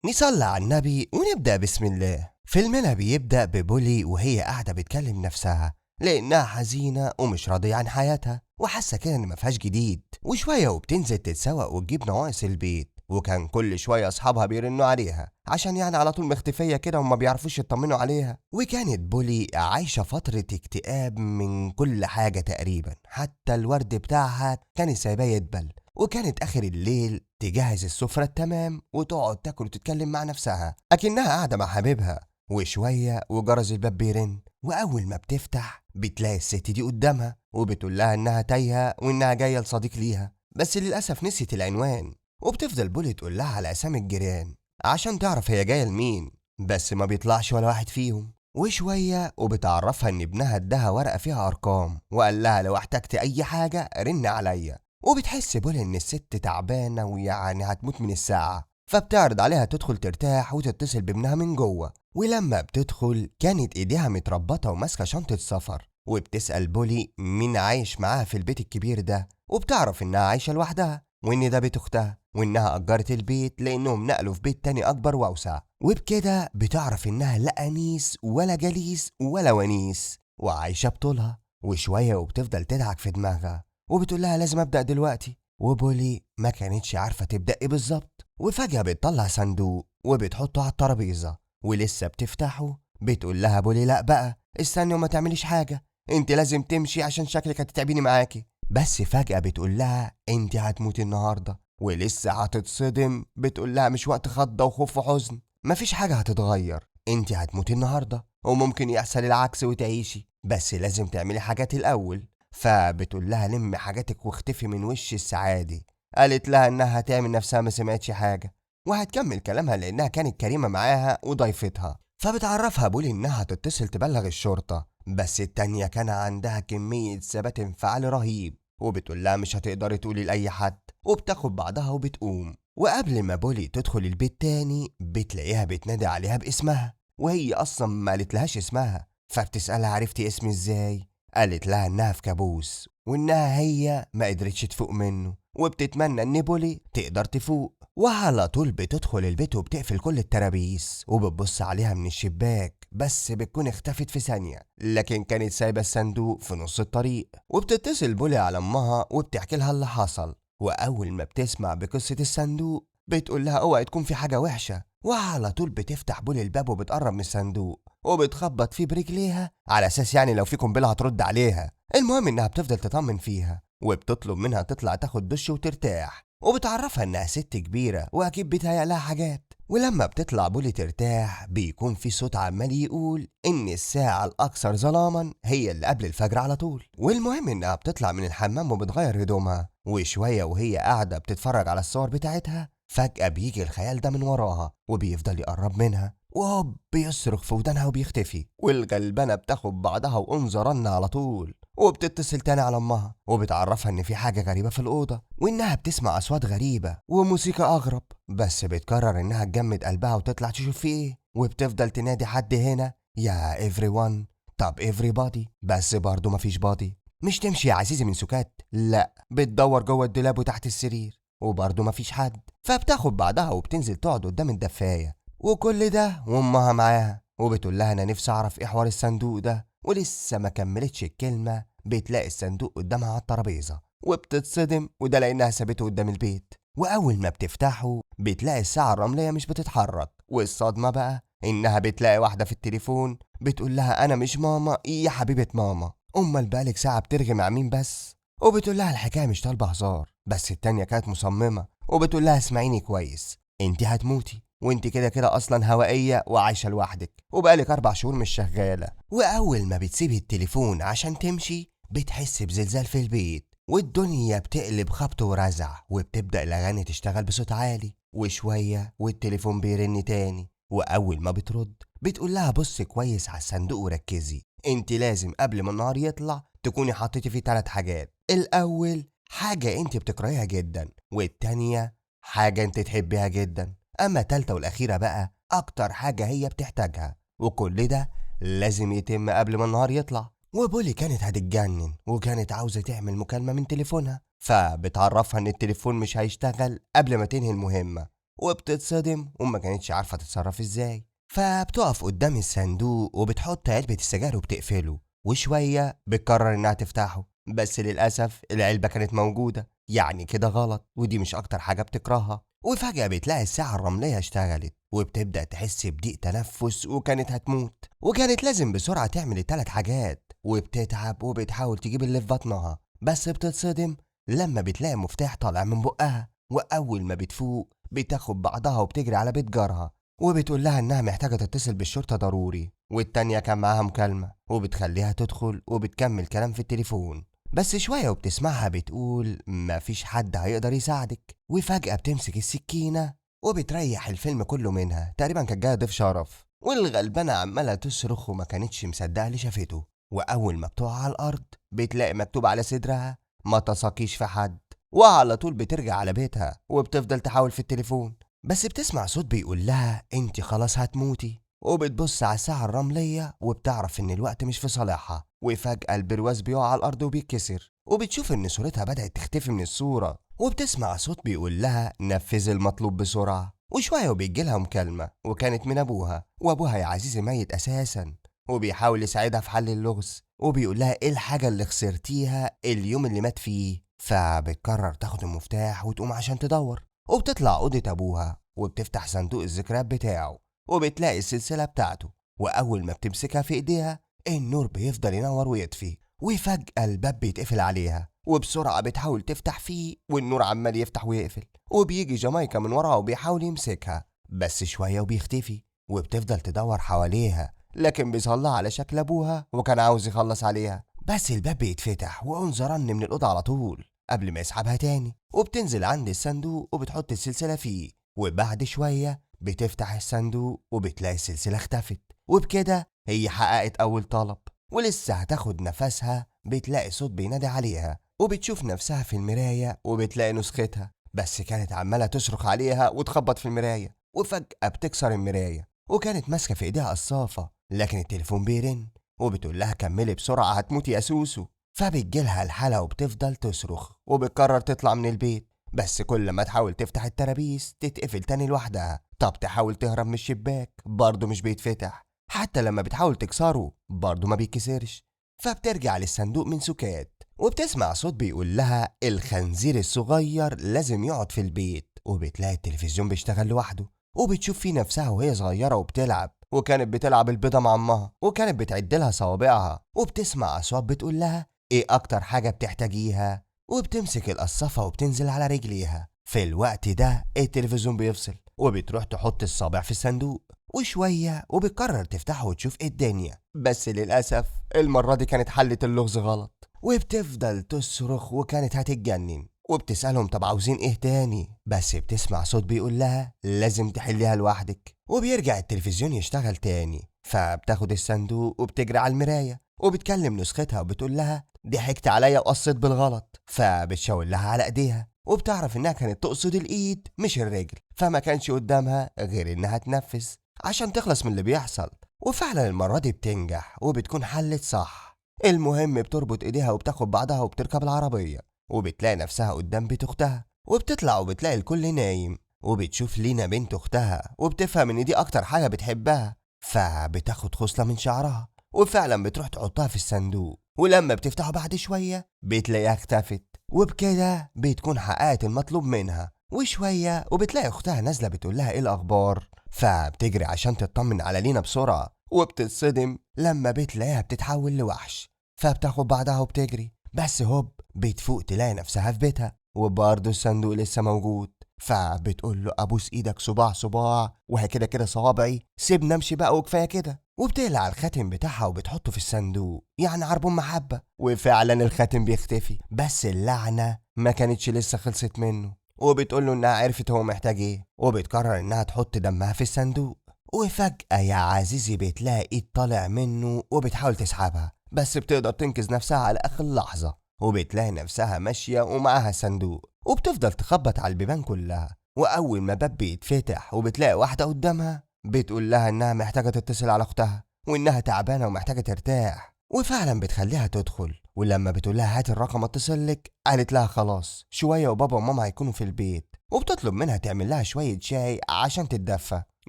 نصلي على النبي ونبدأ بسم الله. فيلمنا بيبدأ ببولي وهي قاعدة بتكلم نفسها لأنها حزينة ومش راضية عن حياتها وحاسة كده إن مفيهاش جديد، وشوية وبتنزل تتسوق وتجيب نواقص البيت، وكان كل شوية أصحابها بيرنوا عليها عشان يعني على طول مختفية كده وما بيعرفوش يطمنوا عليها. وكانت بولي عايشة فترة اكتئاب من كل حاجة تقريبا، حتى الورد بتاعها كان سايباه يدبل، وكانت آخر الليل تجهز السفرة التمام وتقعد تاكل وتتكلم مع نفسها أكنها قاعدة مع حبيبها. وشوية وجرس الباب بيرن، وأول ما بتفتح بتلاقي الست دي قدامها وبتقول لها إنها تايهة وإنها جاية لصديق ليها، بس للأسف نسيت العنوان. وبتفضل بولي تقول لها على أسامي الجيران عشان تعرف هي جاية لمين، بس ما بيطلعش ولا واحد فيهم. وشوية وبتعرفها إن ابنها اداها ورقة فيها أرقام وقال لها لو احتجت أي حاجة رن عليا. وبتحس بولي إن الست تعبانة ويعني هتموت من الساعة، فبتعرض عليها تدخل ترتاح وتتصل بابنها من جوه. ولما بتدخل كانت ايديها متربطة وماسكة شنطة سفر، وبتسأل بولي مين عايش معاها في البيت الكبير ده، وبتعرف إنها عايشة لوحدها وإن ده بيت أختها، وإنها أجرت البيت لأنهم نقلوا في بيت تاني أكبر وأوسع. وبكده بتعرف إنها لا أنيس ولا جليس ولا ونيس وعايشة بطولها. وشوية وبتفضل تدعك في دماغها وبتقول لها لازم أبدأ دلوقتي. وبولي ما كانتش عارفة تبدأ إيه بالظبط، وفجأة بتطلع صندوق وبتحطه على الترابيزة، ولسه بتفتحه بتقول لها بولي لا بقى استني وما تعمليش حاجة، انت لازم تمشي عشان شكلك هتتعبيني معاكي. بس فجأة بتقول لها انت هتموتي النهاردة، ولسه هتتصدم بتقول لها مش وقت خضة وخوف وحزن، مفيش حاجة هتتغير، انت هتموتي النهاردة وممكن يحصل العكس وتعيشي، بس لازم تعملي حاجات الأول. فبتقول لها لمي حاجاتك واختفي من وش السعادي. قالت لها انها هتعمل نفسها ما سمعتش حاجة وهتكمل كلامها لانها كانت كريمة معاها وضيفتها. فبتعرفها بولي انها تتصل تبلغ الشرطة، بس التانية كان عندها كمية ثبات انفعال رهيب، وبتقول لها مش هتقدري تقولي لأي حد، وبتاخد بعضها وبتقوم. وقبل ما بولي تدخل البيت تاني بتلاقيها بتنادي عليها باسمها، وهي اصلا ما قالتلهاش اسمها. فبتسألها عرفتي اسمي ازاي؟ قالت لها انها في كابوس وانها هي ما قدرتش تفوق منه، وبتتمنى ان بولي تقدر تفوق. وعلى طول بتدخل البيت وبتقفل كل الترابيس وبتبص عليها من الشباك، بس بتكون اختفت في ثانية، لكن كانت سايبة الصندوق في نص الطريق. وبتتصل بولي على امها وبتحكي لها اللي حصل، واول ما بتسمع بقصة الصندوق بتقول لها اوعي تكون في حاجة وحشة. وعلى طول بتفتح بولي الباب وبتقرب من الصندوق وبتخبط فيه برجليها على اساس يعني لو في قنبله هترد عليها. المهم انها بتفضل تطمن فيها وبتطلب منها تطلع تاخد دش وترتاح، وبتعرفها انها ست كبيره واكيد بيتهيأ لها حاجات. ولما بتطلع بولي ترتاح بيكون في صوت عمال يقول ان الساعه الاكثر ظلاما هي اللي قبل الفجر على طول. والمهم انها بتطلع من الحمام وبتغير هدومها، وشويه وهي قاعده بتتفرج على الصور بتاعتها فجأة بيجي الخيال ده من وراها وبيفضل يقرب منها، وهوب بيصرخ في ودانها وبيختفي. والغلبانة بتاخد بعضها وانظرنا على طول، وبتتصل تاني على امها وبتعرفها ان في حاجة غريبة في الأوضة، وانها بتسمع اصوات غريبة وموسيقى اغرب، بس بتقرر انها تجمد قلبها وتطلع تشوف في ايه. وبتفضل تنادي حد هنا يا everyone، طب everybody، بس برضه مفيش بادي. مش تمشي يا عزيزي من سكات، لا بتدور جوه الدولاب وتحت السرير وبرضه مفيش حد. فبتاخد بعضها وبتنزل تقعد قدام الدفاية، وكل ده وامها معاها، وبتقول لها انا نفسي اعرف ايه حوار الصندوق ده. ولسه ما كملتش الكلمة بتلاقي الصندوق قدامها على الترابيزة، وبتتصدم وده لانها سابته قدام البيت. واول ما بتفتحه بتلاقي الساعة الرملية مش بتتحرك، والصدمة بقى انها بتلاقي واحدة في التليفون بتقول لها انا مش ماما يا حبيبة ماما، امال بقالك ساعة بترغي مع مين بس؟ وبتقول لها الحكاية مش طالبة هزار، بس التانية كانت مصممة وبتقول لها اسمعيني كويس، انت هتموتي وانت كده كده اصلا هوائية وعايشة لوحدك وبقالك 4 شهور مش شغالة. واول ما بتسيبي التليفون عشان تمشي بتحس بزلزال في البيت، والدنيا بتقلب خبط ورزع، وبتبدأ الاغاني تشتغل بصوت عالي. وشوية والتليفون بيرن تاني، واول ما بترد بتقول لها بص كويس على الصندوق وركزي، انت لازم قبل ما النهار يطلع تكوني حطيتي فيه 3 حاجات، الاول حاجة انت بتكرهيها جدا، والتانية حاجة انت تحبيها جدا، اما التالتة والاخيرة بقى اكتر حاجة هي بتحتاجها، وكل ده لازم يتم قبل ما النهار يطلع. وبولي كانت هتتجنن وكانت عاوزة تعمل مكالمة من تليفونها، فبتعرفها ان التليفون مش هيشتغل قبل ما تنهي المهمة. وبتتصدم وما كانتش عارفة تتصرف ازاي. فبتقف قدام الصندوق وبتحط علبة السجاير وبتقفله، وشوية بتقرر انها تفتحه، بس للأسف العلبة كانت موجودة. يعني كده غلط، ودي مش أكتر حاجة بتكرهها. وفجأة بتلاقي الساعة الرملية اشتغلت، وبتبدأ تحس بضيق تنفس وكانت هتموت. وكانت لازم بسرعة تعمل التلات حاجات، وبتتعب وبتحاول تجيب اللي في بطنها، بس بتتصدم لما بتلاقي مفتاح طالع من بقها. وأول ما بتفوق بتاخد بعضها وبتجري على بيت جارها، وبتقول لها إنها محتاجة تتصل بالشرطة ضروري، والتانية كان معاها مكالمة، وبتخليها تدخل وبتكمل كلام في التليفون. بس شوية وبتسمعها بتقول مفيش حد هيقدر يساعدك. وفجأة بتمسك السكينة وبتريح الفيلم كله منها. تقريبا كانت جاية ضيف شرف، والغلبانة عمالة تصرخ وما كانتش مصدقة اللي شافته. وأول ما بتقع على الأرض بتلاقي مكتوب على صدرها ما تثقيش في حد. وعلى طول بترجع على بيتها وبتفضل تحاول في التليفون، بس بتسمع صوت بيقول لها انت خلاص هتموتي. وبتبص على الساعة الرملية وبتعرف ان الوقت مش في صالحها. وفجأة البرواز بيقع على الأرض وبيتكسر، وبتشوف ان صورتها بدأت تختفي من الصورة. وبتسمع صوت بيقول لها نفذ المطلوب بسرعة. وشوية وبيجيلها مكالمة، وكانت من أبوها. وأبوها يا عزيزي ميت أساسا، وبيحاول يساعدها في حل اللغز، وبيقول لها ايه الحاجة اللي خسرتيها اليوم اللي مات فيه. فبتقرر تاخد المفتاح وتقوم عشان تدور، وبتطلع أوضة أبوها وبتفتح صندوق الذكريات بتاعه، وبتلاقي السلسلة بتاعته. وأول ما بتمسكها في إيديها النور بيفضل ينور ويطفي، وفجأة الباب بيتقفل عليها. وبسرعة بتحاول تفتح فيه والنور عمال يفتح ويقفل. وبيجي جامايكا من وراها وبيحاول يمسكها، بس شوية وبيختفي. وبتفضل تدور حواليها، لكن بيظهر لها على شكل أبوها وكان عاوز يخلص عليها. بس الباب بيتفتح وأنظر رن من الأوضة على طول قبل ما يسحبها تاني. وبتنزل عند الصندوق وبتحط السلسلة فيه، وبعد شوية بتفتح الصندوق وبتلاقي السلسلة اختفت. وبكده هي حققت أول طلب. ولسه هتاخد نفسها بتلاقي صوت بينادي عليها، وبتشوف نفسها في المراية وبتلاقي نسختها، بس كانت عمالة تصرخ عليها وتخبط في المراية. وفجأة بتكسر المراية، وكانت ماسكة في ايديها قصافة، لكن التليفون بيرن. وبتقول لها كملي بسرعة هتموتي يا سوسو. فبتجيلها الحالة وبتفضل تصرخ، وبتقرر تطلع من البيت، بس كل ما تحاول تفتح الترابيز تتقفل تاني لوحدها. طب تحاول تهرب من الشباك برضه مش بيتفتح، حتى لما بتحاول تكسره برضه ما بيتكسرش. فبترجع للصندوق من سكات، وبتسمع صوت بيقول لها الخنزير الصغير لازم يقعد في البيت. وبتلاقي التلفزيون بيشتغل لوحده، وبتشوف فيه نفسها وهي صغيرة وبتلعب، وكانت بتلعب البيضة مع أمها، وكانت بتعدلها صوابعها. وبتسمع أصوات بتقول لها إيه أكتر حاجة بتحتاجيها. وبتمسك القصافة وبتنزل على رجليها. في الوقت ده التلفزيون بيفصل، وبتروح تحط الصابع في الصندوق. وشوية وبتقرر تفتحه وتشوف ايه الدنيا، بس للأسف المرة دي كانت حلت اللغز غلط. وبتفضل تصرخ وكانت هتتجنن، وبتسألهم طب عاوزين ايه تاني، بس بتسمع صوت بيقول لها لازم تحليها لوحدك. وبيرجع التلفزيون يشتغل تاني. فبتاخد الصندوق وبتجري على المراية، وبتكلم نسختها وبتقول لها ضحكت عليا وقصيت بالغلط. فبتشاور لها على ايديها، وبتعرف انها كانت تقصد الايد مش الرجل، فما كانش قدامها غير انها تنفذ عشان تخلص من اللي بيحصل. وفعلا المرة دي بتنجح وبتكون حلت صح. المهم بتربط ايديها وبتاخد بعضها وبتركب العربية، وبتلاقي نفسها قدام بيت اختها. وبتطلع وبتلاقي الكل نايم، وبتشوف لينا بنت اختها وبتفهم ان دي اكتر حاجة بتحبها. فبتاخد خصلة من شعرها وفعلا بتروح تحطها في الصندوق. ولما بتفتحه بعد شوية بتلاقيها اختفت، وبكده بتكون حققت المطلوب منها. وشوية وبتلاقي اختها نازلة بتقول لها ايه الاخبار. فبتجري عشان تطمن على لينا بسرعة، وبتتصدم لما بتلاقيها بتتحول لوحش. فبتاخد بعضها وبتجري، بس هوب بتفوق تلاقي نفسها في بيتها، وبرضه الصندوق لسه موجود. فبتقول له ابوس ايدك صباع صباع، وهي كده كده صوابعي، سيبنا امشي بقى وكفايه كده. وبتقلع الخاتم بتاعها وبتحطه في الصندوق، يعني عربون محبه. وفعلا الخاتم بيختفي، بس اللعنه ما كانتش لسه خلصت منه. وبتقول له انها عرفت هو محتاج ايه، وبتقرر انها تحط دمها في الصندوق. وفجأة يا عزيزي بتلاقي ايد طالع منه وبتحاول تسحبها، بس بتقدر تنقذ نفسها على اخر لحظة. وبتلاقي نفسها ماشية ومعاها صندوق، وبتفضل تخبط على البيبان كلها. واول ما باب بيتفتح وبتلاقي واحدة قدامها بتقول لها انها محتاجة تتصل على اختها، وانها تعبانة ومحتاجة ترتاح. وفعلا بتخليها تدخل، ولما بتقول لها هات الرقم اتصل لك قالت لها خلاص شوية وبابا وماما هيكونوا في البيت، وبتطلب منها تعمل لها شوية شاي عشان تتدفى،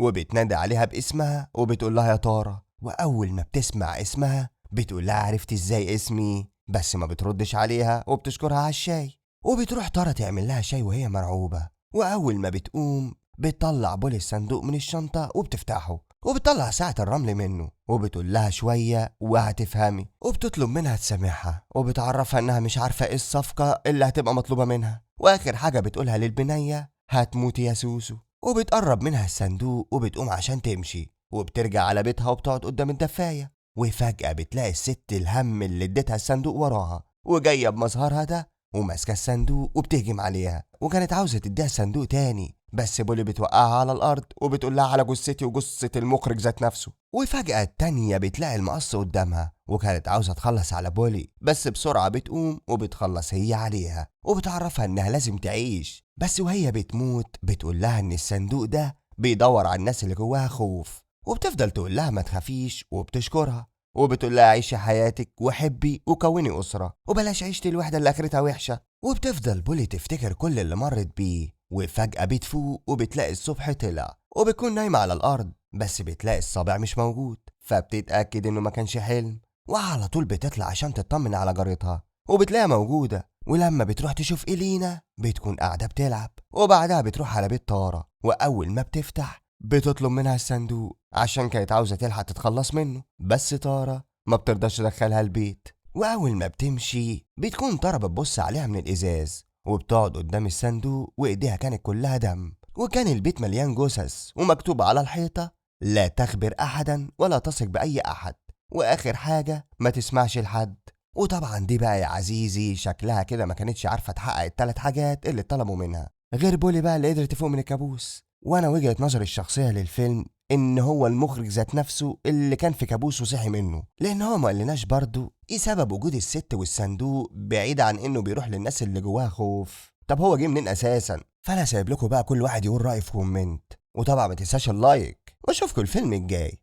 وبتنادي عليها باسمها وبتقول لها يا تارا، وأول ما بتسمع اسمها بتقول لها عرفت ازاي اسمي، بس ما بتردش عليها وبتشكرها على الشاي. وبتروح تارا تعمل لها شاي وهي مرعوبة، وأول ما بتقوم بتطلع بولي الصندوق من الشنطة وبتفتحه، وبتطلع ساعة الرمل منه، وبتقول لها شوية وهتفهمي، وبتطلب منها تسامحها، وبتعرفها انها مش عارفة ايه الصفقة اللي هتبقى مطلوبة منها، واخر حاجة بتقولها للبنية هتموتي يا سوسو. وبتقرب منها الصندوق وبتقوم عشان تمشي، وبترجع على بيتها وبتقعد قدام الدفاية، وفجأة بتلاقي الست الهم اللي اديتها الصندوق وراها وجاية بمظهرها ده وماسكة الصندوق وبتهجم عليها، وكانت عاوزة تديها الصندوق تاني، بس بولي بتوقعها على الأرض وبتقول لها على جثتي وجثة المخرج ذات نفسه. وفجأة التانية بتلاقي المقص قدامها وكانت عاوزة تخلص على بولي، بس بسرعة بتقوم وبتخلص هي عليها وبتعرفها إنها لازم تعيش، بس وهي بتموت بتقول لها إن الصندوق ده بيدور على الناس اللي جواها خوف، وبتفضل تقول لها ما تخافيش وبتشكرها، وبتقول لها عيشي حياتك وحبي وكوني أسرة وبلاش عيشة الوحدة اللي آخرتها وحشة. وبتفضل بولي تفتكر كل اللي مرت بيه، وفجأة بتفوق وبتلاقي الصبح طلع، وبتكون نايمة على الأرض بس بتلاقي الصابع مش موجود، فبتتأكد إنه ما كانش حلم، وعلى طول بتطلع عشان تطمن على جارتها وبتلاقيها موجودة، ولما بتروح تشوف إلينا بتكون قاعدة بتلعب، وبعدها بتروح على بيت تارا، وأول ما بتفتح بتطلب منها الصندوق عشان كانت عاوزة تلحق تتخلص منه، بس تارا ما بترضاش تدخلها البيت، وأول ما بتمشي بتكون تارا بتبص عليها من الإزاز، وبتقعد قدام الصندوق وإيديها كانت كلها دم، وكان البيت مليان جثث ومكتوب على الحيطة لا تخبر أحدا ولا تثق بأي أحد، وآخر حاجة ما تسمعش لحد. وطبعا دي بقى يا عزيزي شكلها كده ما كانتش عارفة تحقق الثلاث حاجات اللي طلبوا منها، غير بولي بقى اللي قدرت تفوق من الكابوس. وانا وجهة نظري الشخصية للفيلم ان هو المخرج ذات نفسه اللي كان في كابوس وصحي منه، لان هو ما قالناش برضه ايه سبب وجود الست والصندوق بعيد عن انه بيروح للناس اللي جواها خوف. طب هو جه منين اساسا؟ فانا سايب لكم بقى كل واحد يقول رأيه في كومنت، وطبعا ما تنساش اللايك، واشوفكم الفيلم الجاي.